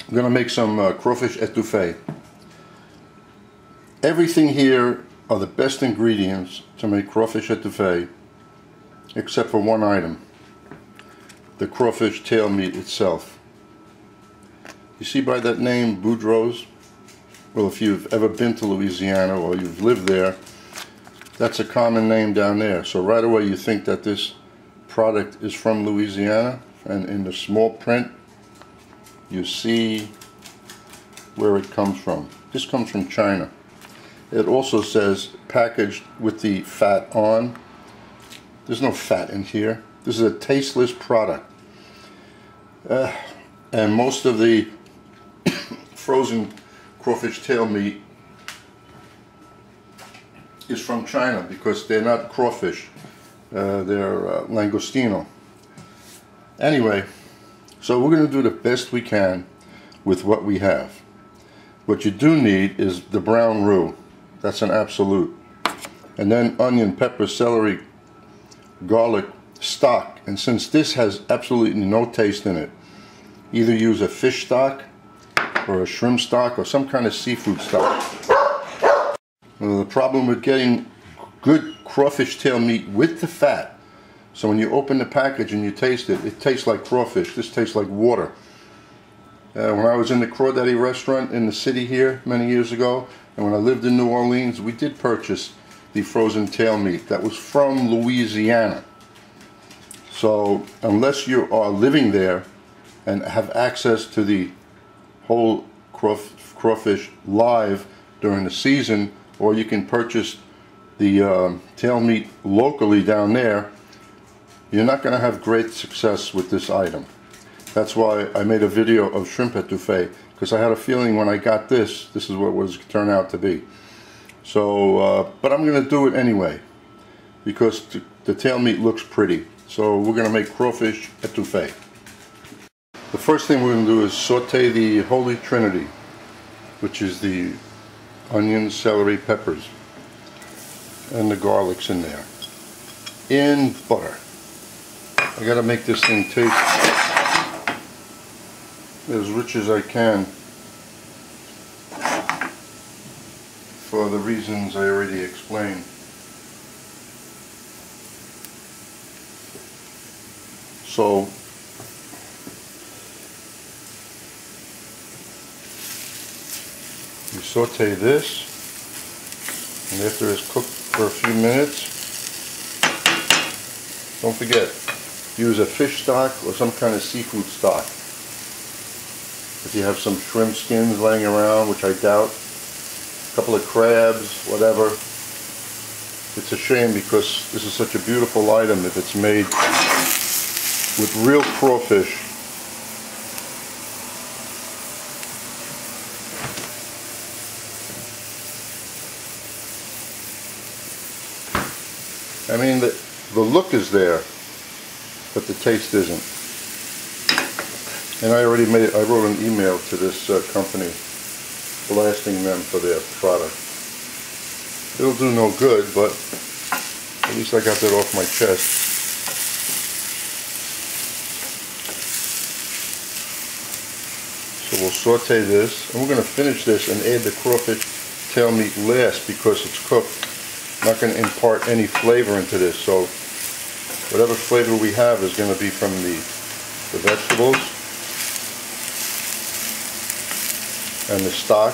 I'm going to make some crawfish etouffee. Everything here are the best ingredients to make crawfish etouffee, except for one item: the crawfish tail meat itself. You see by that name, Boudreaux's? Well, if you've ever been to Louisiana or you've lived there, that's a common name down there. So right away you think that this product is from Louisiana, and in the small print you see where it comes from. This comes from China. It also says packaged with the fat on. There's no fat in here. This is a tasteless product. And most of the frozen crawfish tail meat is from China because they're not crawfish. They're langostino. Anyway, so we're going to do the best we can with what we have. What you do need is the brown roux. That's an absolute. And then onion, pepper, celery, garlic, stock. And since this has absolutely no taste in it, either use a fish stock or a shrimp stock or some kind of seafood stock. Well, the problem with getting good crawfish tail meat with the fat, so when you open the package and you taste it, it tastes like crawfish. This tastes like water. When I was in the Crawdaddy restaurant in the city here many years ago, and when I lived in New Orleans, we did purchase the frozen tail meat that was from Louisiana. So unless you are living there and have access to the whole crawfish live during the season, or you can purchase the tail meat locally down there, you're not going to have great success with this item. That's why I made a video of shrimp etouffee, because I had a feeling when I got this is what it was turn out to be. So, but I'm going to do it anyway, because the tail meat looks pretty. So we're going to make crawfish etouffee. The first thing we're going to do is saute the holy trinity, which is the onions, celery, peppers, and the garlics in there, in butter. I got to make this thing taste as rich as I can for the reasons I already explained. So you saute this, and after it's cooked for a few minutes, don't forget, use a fish stock or some kind of seafood stock. If you have some shrimp skins laying around, which I doubt, a couple of crabs, whatever. It's a shame because this is such a beautiful item if it's made with real crawfish. I mean, the look is there, but the taste isn't. And I wrote an email to this company blasting them for their product. It'll do no good, but at least I got that off my chest. So we'll saute this, and we're going to finish this and add the crawfish tail meat last because it's cooked. I'm not going to impart any flavor into this, so whatever flavor we have is going to be from the vegetables and the stock,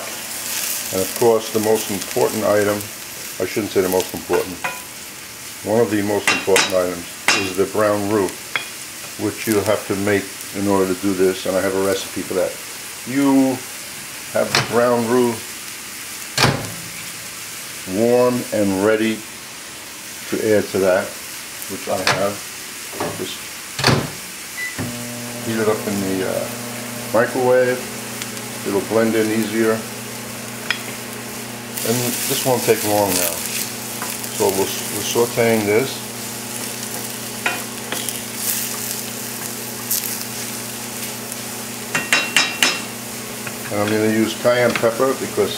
and of course the most important item, I shouldn't say the most important, one of the most important items is the brown roux, which you have to make in order to do this, and I have a recipe for that. You have the brown roux warm and ready to add to that, which I have. Just heat it up in the microwave. It'll blend in easier, and this won't take long now. So we're sauteing this, and I'm going to use cayenne pepper because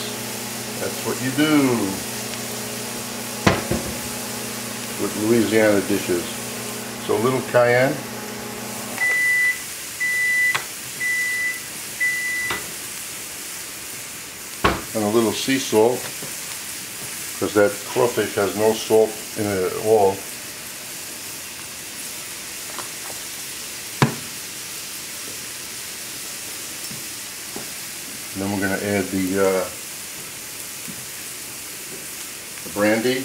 that's what you do with Louisiana dishes. So a little cayenne. and a little sea salt, because that crawfish has no salt in it at all. And then we're going to add the brandy.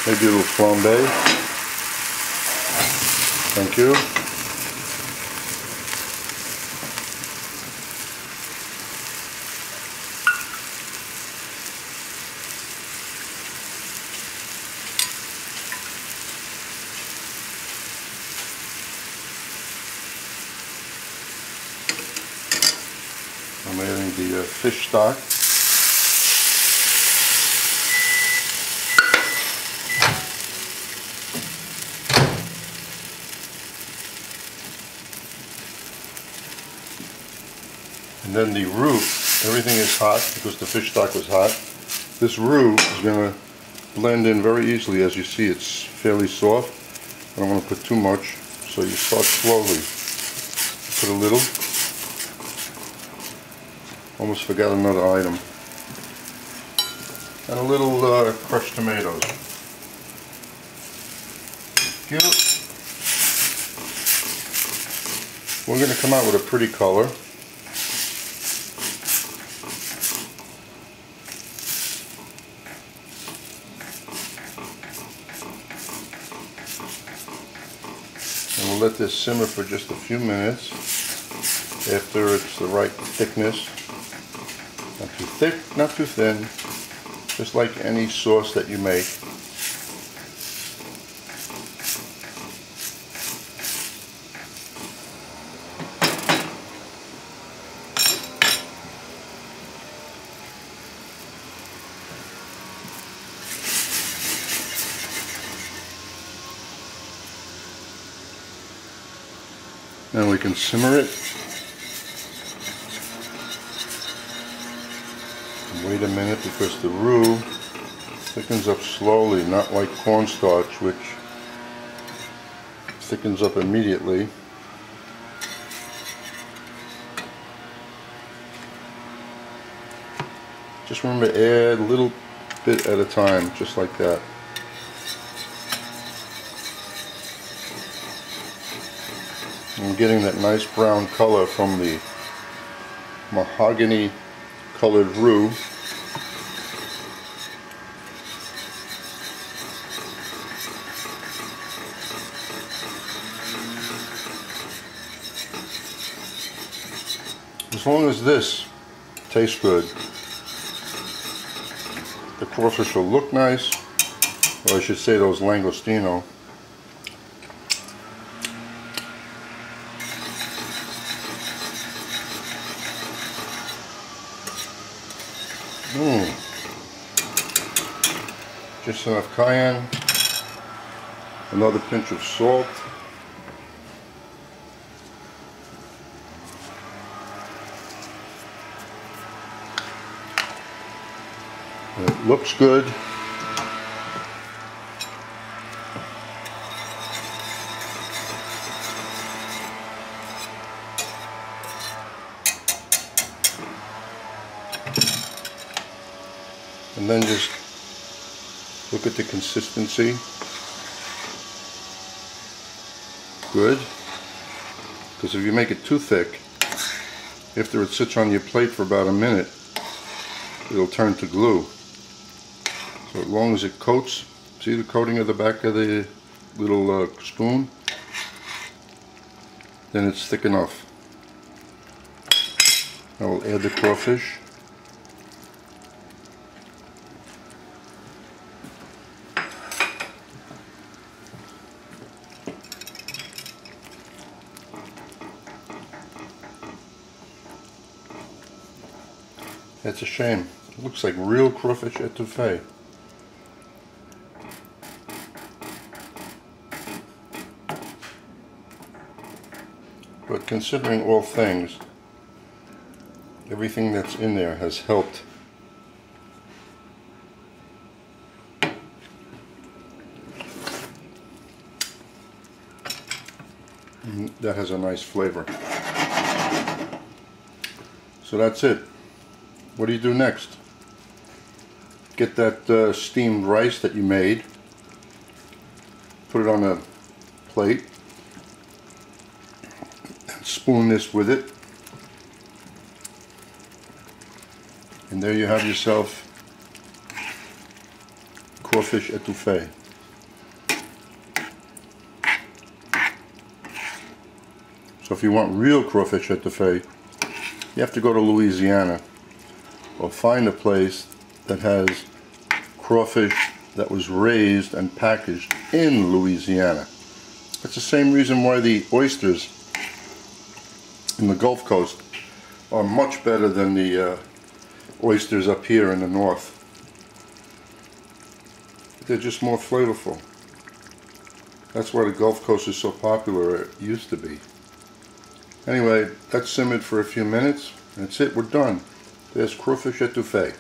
Maybe a little flambe. Thank you. I'm adding the fish stock. And then the roux, everything is hot because the fish stock was hot. This roux is going to blend in very easily. As you see, it's fairly soft. I don't want to put too much, so you start slowly. Put a little. Almost forgot another item. And a little crushed tomatoes. Thank you. We're going to come out with a pretty color. And we'll let this simmer for just a few minutes after it's the right thickness. Not too thick, not too thin, just like any sauce that you make. Now we can simmer it. Wait a minute, because the roux thickens up slowly, not like cornstarch, which thickens up immediately. Just remember to add a little bit at a time, just like that. I'm getting that nice brown color from the mahogany colored roux. As long as this tastes good, the crawfish will look nice, or I should say those langostino. Just enough cayenne, another pinch of salt, and it looks good. And then just look at the consistency. Good. Because if you make it too thick, after it sits on your plate for about a minute, it'll turn to glue. So as long as it coats, see the coating of the back of the little spoon? Then it's thick enough. I will add the crawfish. That's a shame. It looks like real crawfish etouffee. But considering all things, everything that's in there has helped. That has a nice flavor. So that's it. What do you do next? Get that steamed rice that you made, put it on a plate, and spoon this with it, and there you have yourself crawfish etouffee. So if you want real crawfish etouffee, you have to go to Louisiana or find a place that has crawfish that was raised and packaged in Louisiana. That's the same reason why the oysters in the Gulf Coast are much better than the oysters up here in the north. They're just more flavorful. That's why the Gulf Coast is so popular, or it used to be. Anyway, that simmered for a few minutes. That's it, we're done. There's crawfish etouffee.